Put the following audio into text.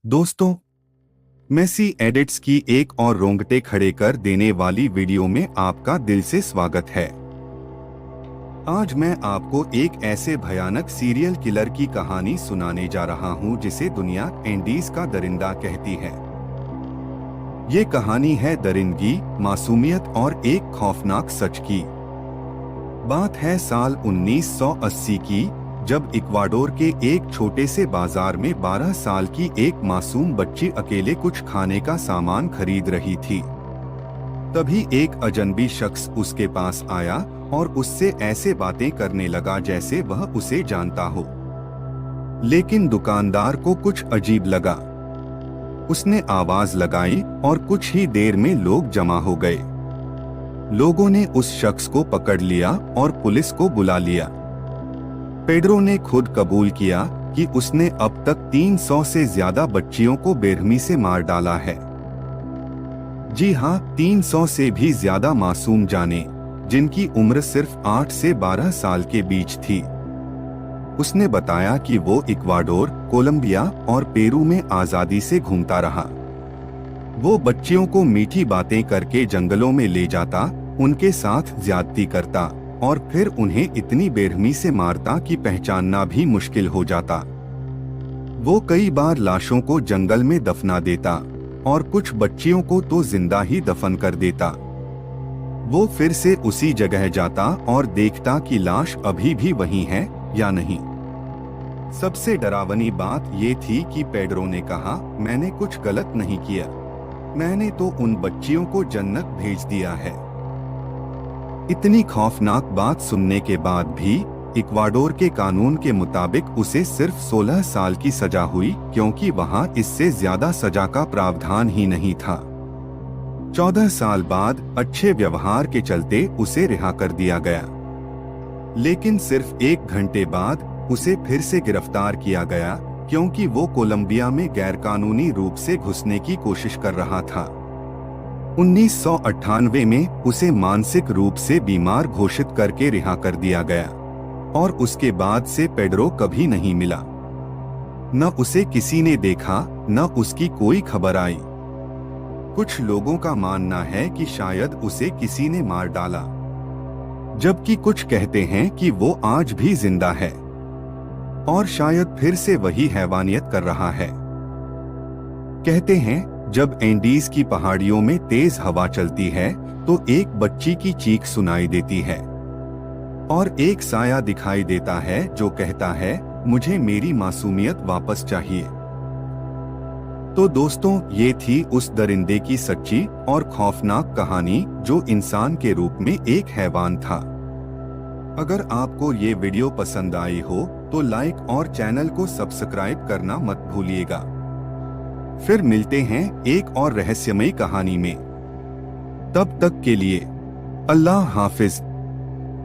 दोस्तों, Messi edits की एक और रोंगटे खड़े कर देने वाली वीडियो में आपका दिल से स्वागत है। आज मैं आपको एक ऐसे भयानक सीरियल किलर की कहानी सुनाने जा रहा हूं जिसे दुनिया एंडीज का दरिंदा कहती है। ये कहानी है दरिंदगी, मासूमियत और एक खौफनाक सच की। बात है साल 1980 की, जब इक्वाडोर के एक छोटे से बाजार में 12 साल की एक मासूम बच्ची अकेले कुछ खाने का सामान खरीद रही थी। तभी एक अजनबी शख्स उसके पास आया और उससे ऐसे बातें करने लगा जैसे वह उसे जानता हो। लेकिन दुकानदार को कुछ अजीब लगा। उसने आवाज लगाई और कुछ ही देर में लोग जमा हो गए। लोगों ने उस शख्स को पकड़ लिया और पुलिस को बुला लिया। पेड्रो ने खुद कबूल किया कि उसने अब तक 300 से ज्यादा बच्चियों को बेरहमी से मार डाला है। जी हाँ, 300 से भी ज्यादा मासूम जानें, जिनकी उम्र सिर्फ 8 से 12 साल के बीच थी। उसने बताया कि वो इक्वाडोर, कोलंबिया और पेरू में आजादी से घूमता रहा। वो बच्चियों को मीठी बातें करके जंगलों में ले जाता, उनके साथ ज्यादती करता और फिर उन्हें इतनी बेरहमी से मारता कि पहचानना भी मुश्किल हो जाता। वो कई बार लाशों को जंगल में दफना देता और कुछ बच्चियों को तो जिंदा ही दफन कर देता। वो फिर से उसी जगह जाता और देखता कि लाश अभी भी वहीं है या नहीं। सबसे डरावनी बात ये थी कि पेड्रो ने कहा, मैंने कुछ गलत नहीं किया, मैंने तो उन बच्चियों को जन्नत भेज दिया है। इतनी खौफनाक बात सुनने के बाद भी इक्वाडोर के कानून के मुताबिक उसे सिर्फ 16 साल की सजा हुई, क्योंकि वहां इससे ज्यादा सजा का प्रावधान ही नहीं था। 14 साल बाद अच्छे व्यवहार के चलते उसे रिहा कर दिया गया। लेकिन सिर्फ 1 घंटे बाद उसे फिर से गिरफ्तार किया गया, क्योंकि वो कोलंबिया में गैरकानूनी रूप से घुसने की कोशिश कर रहा था। 1998 में उसे मानसिक रूप से बीमार घोषित करके रिहा कर दिया गया और उसके बाद से पेड्रो कभी नहीं मिला। न उसे किसी ने देखा, न उसकी कोई खबर आई। कुछ लोगों का मानना है कि शायद उसे किसी ने मार डाला, जबकि कुछ कहते हैं कि वो आज भी जिंदा है और शायद फिर से वही हैवानियत कर रहा है। कहते हैं, जब एंडीज की पहाड़ियों में तेज हवा चलती है तो एक बच्ची की चीख सुनाई देती है और एक साया दिखाई देता है जो कहता है, मुझे मेरी मासूमियत वापस चाहिए। तो दोस्तों, ये थी उस दरिंदे की सच्ची और खौफनाक कहानी जो इंसान के रूप में एक हैवान था। अगर आपको ये वीडियो पसंद आई हो तो लाइक और चैनल को सब्सक्राइब करना मत भूलिएगा। फिर मिलते हैं एक और रहस्यमयी कहानी में। तब तक के लिए अल्लाह हाफिज।